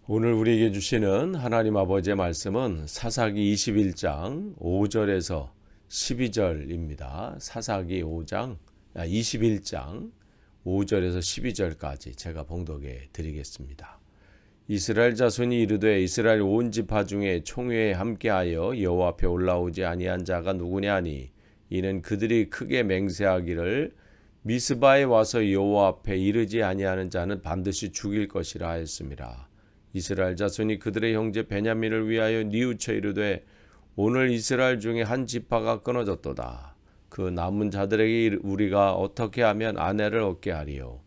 오늘 우리에게 주시는 하나님 아버지의 말씀은 사사기 21장 5절에서 12절입니다. 사사기 21장 5절에서 12절까지 제가 봉독해 드리겠습니다. 이스라엘 자손이 이르되 이스라엘 온 지파 중에 총회에 함께하여 여호와 앞에 올라오지 아니한 자가 누구냐 하니 이는 그들이 크게 맹세하기를 미스바에 와서 여호와 앞에 이르지 아니하는 자는 반드시 죽일 것이라 하였습니다. 이스라엘 자손이 그들의 형제 베냐민을 위하여 뉘우쳐 이르되 오늘 이스라엘 중에 한 지파가 끊어졌도다. 그 남은 자들에게 우리가 어떻게 하면 아내를 얻게 하리요.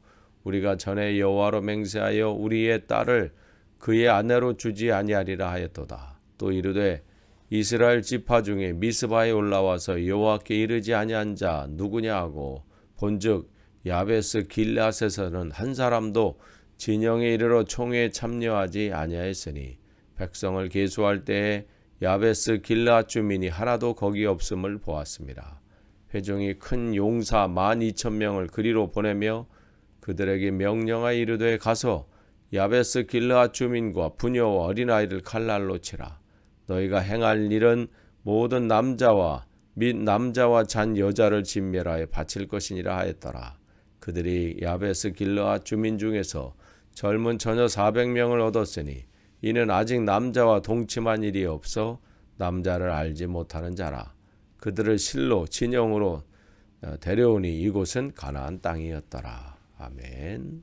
우리가 전에 여호와로 맹세하여 우리의 딸을 그의 아내로 주지 아니하리라 하였도다. 또 이르되 이스라엘 지파 중에 미스바에 올라와서 여호와께 이르지 아니한 자 누구냐 하고 본즉 야베스 길앗에서는 한 사람도 진영에 이르러 총회에 참여하지 아니하였으니 백성을 계수할 때에 야베스 길앗 주민이 하나도 거기 없음을 보았습니다. 회중이 큰 용사 12,000명을 그리로 보내며 그들에게 명령하여 이르되 가서 야베스 길앗 주민과 부녀와 어린아이를 칼날로 치라. 너희가 행할 일은 모든 남자와 및 남자와 잔 여자를 진멸하여 바칠 것이니라 하였더라. 그들이 야베스 길앗 주민 중에서 젊은 처녀 400명을 얻었으니 이는 아직 남자와 동침한 일이 없어 남자를 알지 못하는 자라. 그들을 실로 진영으로 데려오니 이곳은 가나안 땅이었더라. 아멘.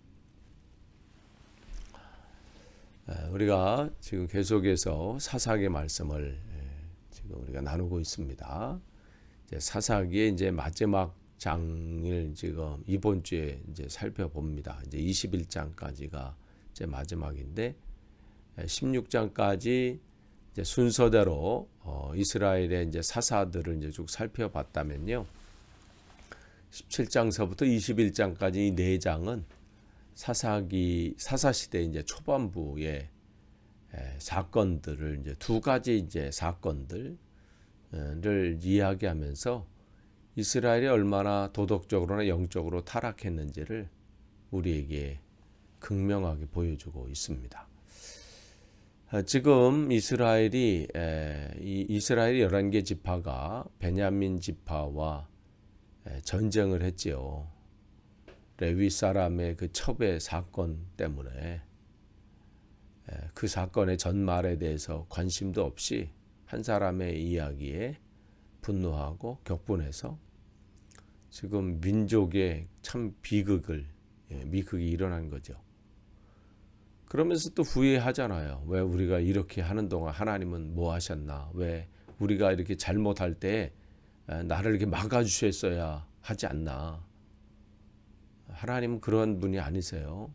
우리가 지금 계속해서 사사기의 말씀을 지금 우리가 나누고 있습니다. 사사기의 이제 마지막 장을 지금 이번 주에 이제 살펴봅니다. 이제 21장까지가 이제 마지막인데 16장까지 이제 순서대로 이스라엘의 이제 사사들을 이제 쭉 살펴봤다면요. 17장서부터 21장까지 이 네 장은 사사 시대 이제 초반부의 사건들을 이제 두 가지 이제 사건들을 이야기하면서 이스라엘이 얼마나 도덕적으로나 영적으로 타락했는지를 우리에게 극명하게 보여주고 있습니다. 지금 이스라엘이 11개 지파가 베냐민 지파와 전쟁을 했지요. 레위 사람의 그 첩의 사건 때문에 그 사건의 전말에 대해서 관심도 없이 한 사람의 이야기에 분노하고 격분해서 지금 민족의 참 미극이 일어난 거죠. 그러면서 또 후회하잖아요. 왜 우리가 이렇게 하는 동안 하나님은 뭐 하셨나? 왜 우리가 이렇게 잘못할 때 나를 이렇게 막아주셨어야 하지 않나? 하나님은 그런 분이 아니세요.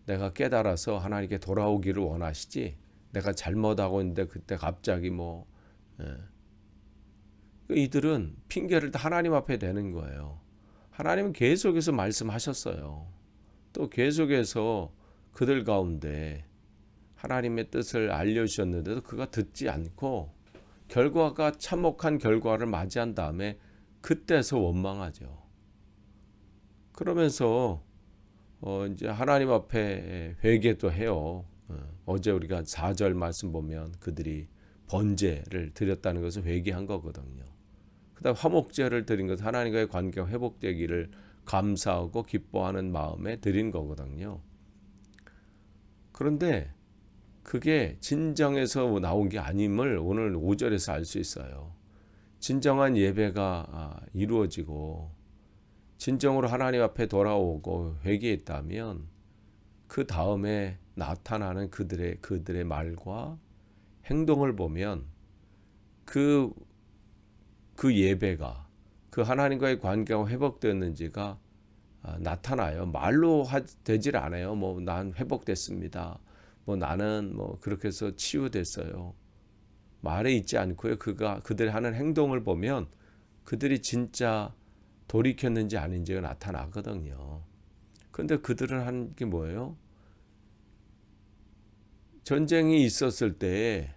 내가 깨달아서 하나님께 돌아오기를 원하시지 내가 잘못하고 있는데 그때 갑자기 이들은 핑계를 다 하나님 앞에 대는 거예요. 하나님은 계속해서 말씀하셨어요. 또 계속해서 그들 가운데 하나님의 뜻을 알려주셨는데도 그가 듣지 않고 결과가 참혹한 결과를 맞이한 다음에 그때서 원망하죠. 그러면서 이제 하나님 앞에 회개도 해요. 어제 우리가 4절 말씀 보면 그들이 번제를 드렸다는 것을 회개한 거거든요. 그다음 화목제를 드린 것은 하나님과의 관계가 회복되기를 감사하고 기뻐하는 마음에 드린 거거든요. 그런데 그게 진정에서 나온 게 아님을 오늘 5절에서 알 수 있어요. 진정한 예배가 이루어지고 진정으로 하나님 앞에 돌아오고 회개했다면 그 다음에 나타나는 그들의 말과 행동을 보면 그 예배가 그 하나님과의 관계가 회복되었는지가 나타나요. 말로 되질 않아요. 난 회복됐습니다. 나는 그렇게 해서 치유됐어요. 말에 있지 않고요. 그들이 하는 행동을 보면 그들이 진짜 돌이켰는지 아닌지가 나타나거든요. 그런데 그들은 한 게 뭐예요? 전쟁이 있었을 때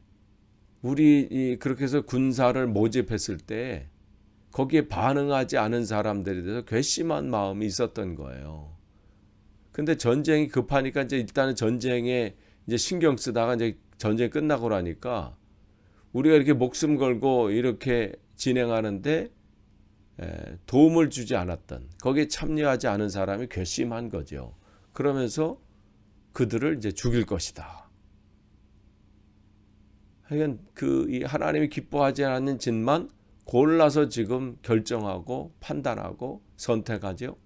우리 그렇게 해서 군사를 모집했을 때 거기에 반응하지 않은 사람들에 대해서 괘씸한 마음이 있었던 거예요. 근데 전쟁이 급하니까 이제 일단은 전쟁에 이제 신경 쓰다가 이제 전쟁이 끝나고 나니까 우리가 이렇게 목숨 걸고 이렇게 진행하는데 도움을 주지 않았던, 거기에 참여하지 않은 사람이 괘씸한 거죠. 그러면서 그들을 이제 죽일 것이다. 하여간 이 하나님이 기뻐하지 않는 짓만 골라서 지금 결정하고 판단하고 선택하죠.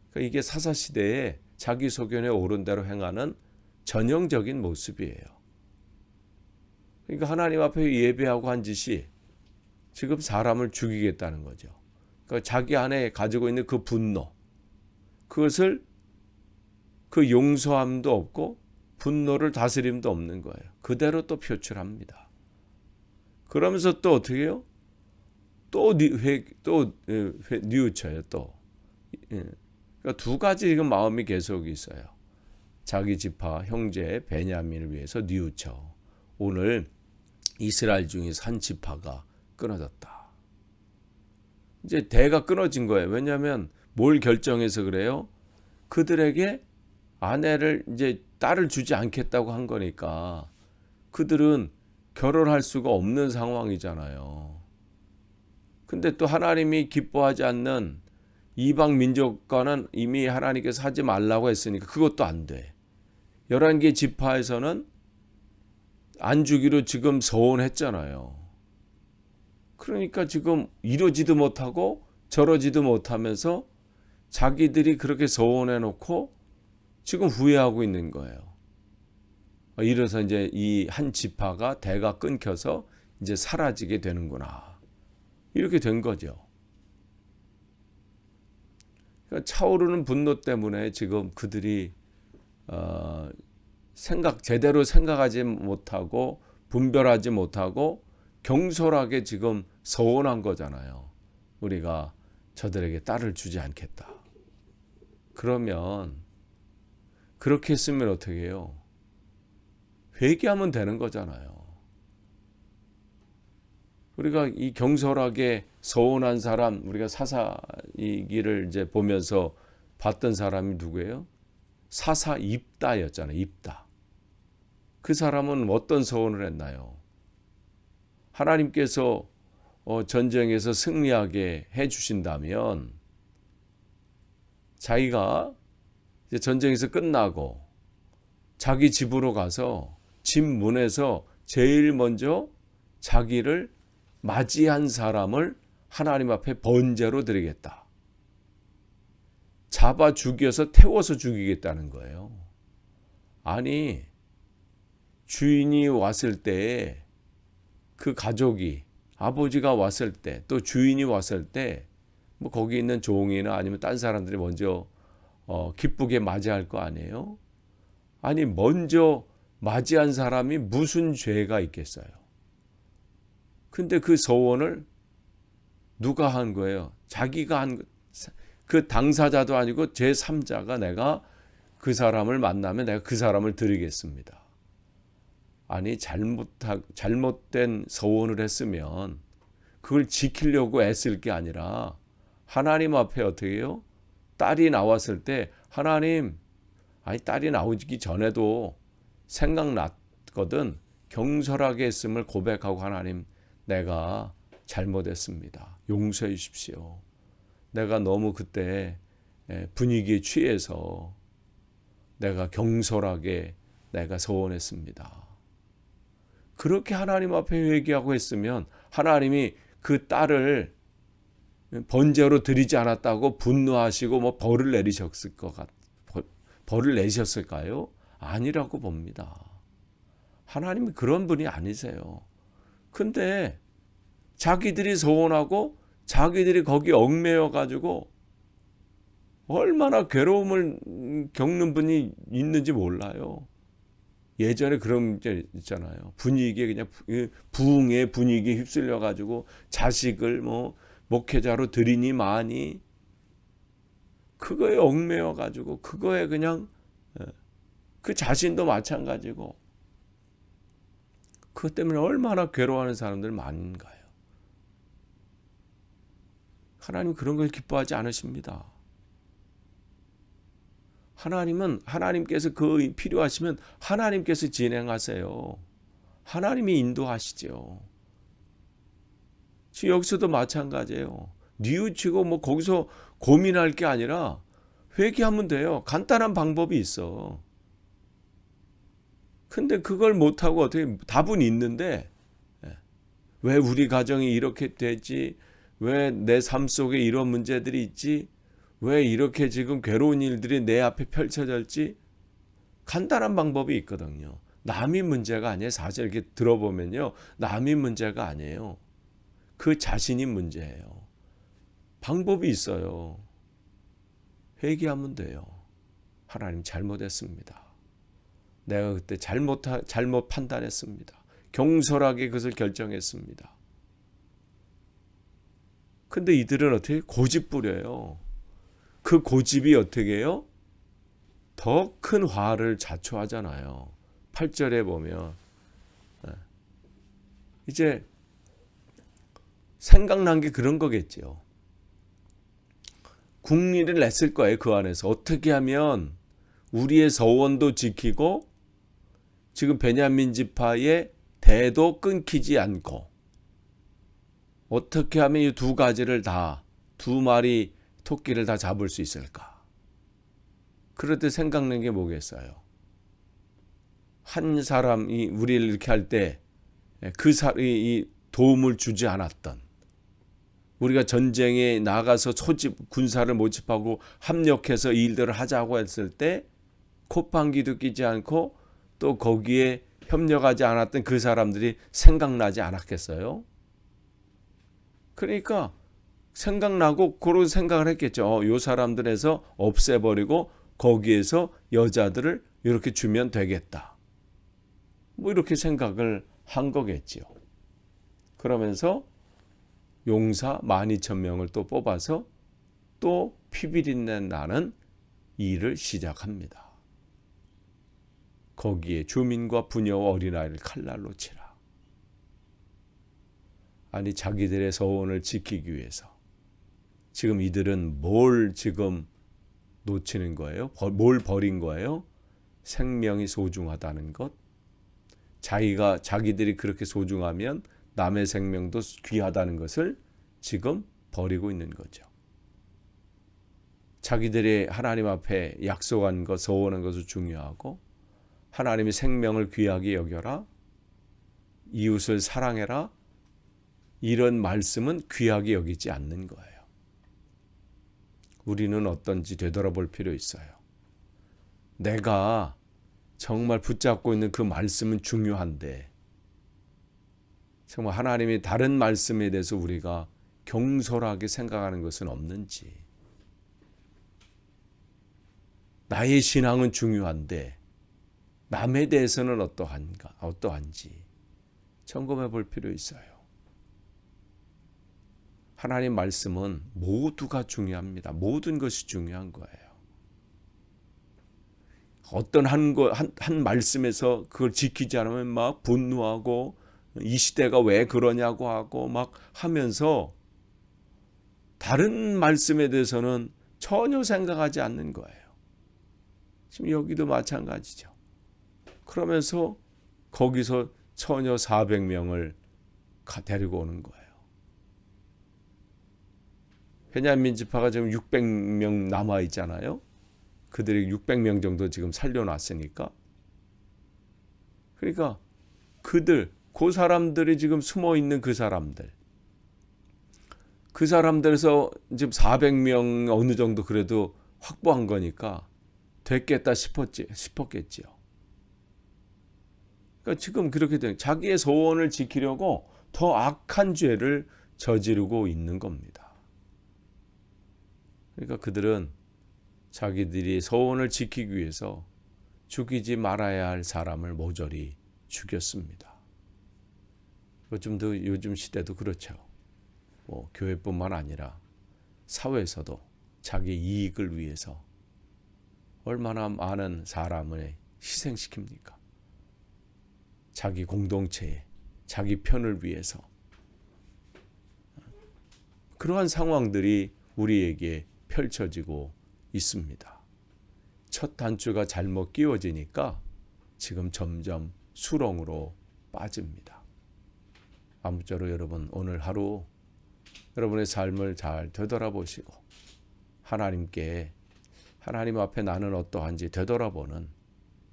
그러니까 이게 사사시대에 자기 소견에 옳은 대로 행하는 전형적인 모습이에요. 그러니까 하나님 앞에 예배하고 한 짓이 지금 사람을 죽이겠다는 거죠. 그러니까 자기 안에 가지고 있는 그 분노, 그것을 그 용서함도 없고 분노를 다스림도 없는 거예요. 그대로 또 표출합니다. 그러면서 또 어떻게 해요? 또 뉘우쳐요. 또. 그러니까 두 가지 지금 마음이 계속 있어요. 자기 지파 형제 베냐민을 위해서 뉘우쳐. 오늘 이스라엘 중에서 한 지파가 끊어졌다. 이제 대가 끊어진 거예요. 왜냐하면 뭘 결정해서 그래요? 그들에게 아내를 이제 딸을 주지 않겠다고 한 거니까 그들은 결혼할 수가 없는 상황이잖아요. 근데 또 하나님이 기뻐하지 않는 이방 민족과는 이미 하나님께서 하지 말라고 했으니까 그것도 안 돼. 11개 지파에서는 안 주기로 지금 서원했잖아요. 그러니까 지금 이러지도 못하고 저러지도 못하면서 자기들이 그렇게 서원해 놓고 지금 후회하고 있는 거예요. 이래서 이제 이 한 지파가 대가 끊겨서 이제 사라지게 되는구나. 이렇게 된 거죠. 그러니까 차오르는 분노 때문에 지금 그들이 제대로 생각하지 못하고 분별하지 못하고 경솔하게 지금 서원한 거잖아요. 우리가 저들에게 딸을 주지 않겠다. 그러면 그렇게 했으면 어떻게 해요? 회개하면 되는 거잖아요. 우리가 이 경솔하게 서운한 사람, 우리가 사사이기를 이제 보면서 봤던 사람이 누구예요? 사사 입다였잖아요. 입다. 그 사람은 어떤 서원을 했나요? 하나님께서 전쟁에서 승리하게 해주신다면 자기가 이제 전쟁에서 끝나고 자기 집으로 가서 집 문에서 제일 먼저 자기를 맞이한 사람을 하나님 앞에 번제로 드리겠다. 잡아 죽여서 태워서 죽이겠다는 거예요. 아니, 주인이 왔을 때 그 가족이, 아버지가 왔을 때, 또 주인이 왔을 때 뭐 거기 있는 종이나 아니면 딴 사람들이 먼저 기쁘게 맞이할 거 아니에요? 아니, 먼저 맞이한 사람이 무슨 죄가 있겠어요? 근데 그 서원을 누가 한 거예요? 자기가 한, 그 당사자도 아니고 제3자가 내가 그 사람을 만나면 내가 그 사람을 드리겠습니다. 아니, 잘못된 서원을 했으면 그걸 지키려고 애쓸 게 아니라 하나님 앞에 어떻게 해요? 딸이 나왔을 때 하나님, 아니 딸이 나오기 전에도 생각났거든. 경솔하게 했음을 고백하고 하나님, 내가 잘못했습니다. 용서해 주십시오. 내가 너무 그때 분위기에 취해서 내가 경솔하게 내가 서원했습니다. 그렇게 하나님 앞에 회개하고 했으면 하나님이 그 딸을 번제로 드리지 않았다고 분노하시고 뭐 벌을 내셨을까요? 아니라고 봅니다. 하나님이 그런 분이 아니세요. 근데 자기들이 서원하고 자기들이 거기 얽매여 가지고 얼마나 괴로움을 겪는 분이 있는지 몰라요. 예전에 그런 게 있잖아요. 분위기에 그냥 부흥의 분위기에 휩쓸려 가지고 자식을 뭐 목회자로 들이니 마니 그거에 얽매여 가지고 그거에 그냥 그 자신도 마찬가지고 그것 때문에 얼마나 괴로워하는 사람들 많은가요? 하나님 그런 걸 기뻐하지 않으십니다. 하나님은 하나님께서 그 필요하시면 하나님께서 진행하세요. 하나님이 인도하시죠. 지금 여기서도 마찬가지예요. 뉘우치고 뭐 거기서 고민할 게 아니라 회개하면 돼요. 간단한 방법이 있어. 근데 그걸 못하고 어떻게 답은 있는데 왜 우리 가정이 이렇게 되지? 왜 내 삶 속에 이런 문제들이 있지? 왜 이렇게 지금 괴로운 일들이 내 앞에 펼쳐졌지? 간단한 방법이 있거든요. 남이 문제가 아니에요. 사실 이렇게 들어보면요. 남이 문제가 아니에요. 그 자신이 문제예요. 방법이 있어요. 회개하면 돼요. 하나님 잘못했습니다. 내가 그때 잘못 판단했습니다. 경솔하게 그것을 결정했습니다. 근데 이들은 어떻게 고집 부려요. 그 고집이 어떻게 해요? 더 큰 화를 자초하잖아요. 8절에 보면 이제 생각난 게 그런 거겠죠. 국리를 냈을 거예요. 그 안에서 어떻게 하면 우리의 서원도 지키고 지금 베냐민 지파의 대도 끊기지 않고 어떻게 하면 이 두 가지를 다, 두 마리 토끼를 다 잡을 수 있을까? 그럴 때 생각난 게 뭐겠어요? 한 사람이 우리를 이렇게 할 때 그 사람이 도움을 주지 않았던, 우리가 전쟁에 나가서 소집 군사를 모집하고 합력해서 이 일들을 하자고 했을 때 콧방귀도 끼지 않고 또 거기에 협력하지 않았던 그 사람들이 생각나지 않았겠어요? 그러니까 생각나고 그런 생각을 했겠죠. 요 사람들에서 없애버리고 거기에서 여자들을 이렇게 주면 되겠다. 뭐 이렇게 생각을 한 거겠지요. 그러면서 용사 12,000명을 또 뽑아서 또 피비린내 나는 일을 시작합니다. 거기에 주민과 부녀와 어린아이를 칼날로 치라. 아니 자기들의 서원을 지키기 위해서 지금 이들은 뭘 지금 놓치는 거예요? 뭘 버린 거예요? 생명이 소중하다는 것. 자기들이 그렇게 소중하면 남의 생명도 귀하다는 것을 지금 버리고 있는 거죠. 자기들이 하나님 앞에 약속한 것, 서원한 것은 중요하고 하나님이 생명을 귀하게 여겨라, 이웃을 사랑해라, 이런 말씀은 귀하게 여기지 않는 거예요. 우리는 어떤지 되돌아볼 필요 있어요. 내가 정말 붙잡고 있는 그 말씀은 중요한데 정말 하나님이 다른 말씀에 대해서 우리가 경솔하게 생각하는 것은 없는지, 나의 신앙은 중요한데 남에 대해서는 어떠한지 점검해 볼 필요 있어요. 하나님 말씀은 모두가 중요합니다. 모든 것이 중요한 거예요. 어떤 한 말씀에서 그걸 지키지 않으면 막 분노하고 이 시대가 왜 그러냐고 하고 막 하면서 다른 말씀에 대해서는 전혀 생각하지 않는 거예요. 지금 여기도 마찬가지죠. 그러면서 거기서 처녀 400명을 데리고 오는 거예요. 베냐민 지파가 지금 600명 남아 있잖아요. 그들이 600명 정도 지금 살려놨으니까. 그러니까 그 사람들이 지금 숨어 있는 그 사람들에서 지금 400명 어느 정도 그래도 확보한 거니까 됐겠다 싶었겠지요. 그러니까 지금 그렇게 된 자기의 소원을 지키려고 더 악한 죄를 저지르고 있는 겁니다. 그러니까 그들은 자기들이 소원을 지키기 위해서 죽이지 말아야 할 사람을 모조리 죽였습니다. 요즘 시대도 그렇죠. 뭐 교회뿐만 아니라 사회에서도 자기 이익을 위해서 얼마나 많은 사람을 희생시킵니까? 자기 공동체에 자기 편을 위해서. 그러한 상황들이 우리에게 펼쳐지고 있습니다. 첫 단추가 잘못 끼워지니까 지금 점점 수렁으로 빠집니다. 아무쪼록 여러분 오늘 하루 여러분의 삶을 잘 되돌아보시고 하나님 앞에 나는 어떠한지 되돌아보는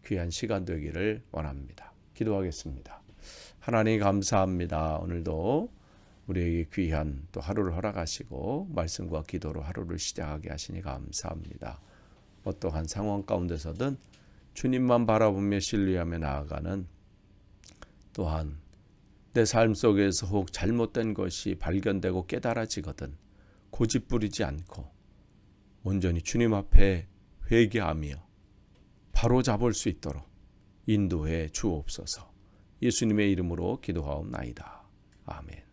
귀한 시간 되기를 원합니다. 기도하겠습니다. 하나님 감사합니다. 오늘도 우리에게 귀한 또 하루를 허락하시고 말씀과 기도로 하루를 시작하게 하시니 감사합니다. 어떠한 상황 가운데서든 주님만 바라보며 신뢰하며 나아가는, 또한 내 삶 속에서 혹 잘못된 것이 발견되고 깨달아지거든 고집부리지 않고 온전히 주님 앞에 회개하며 바로잡을 수 있도록 인도해 주옵소서. 예수님의 이름으로 기도하옵나이다. 아멘.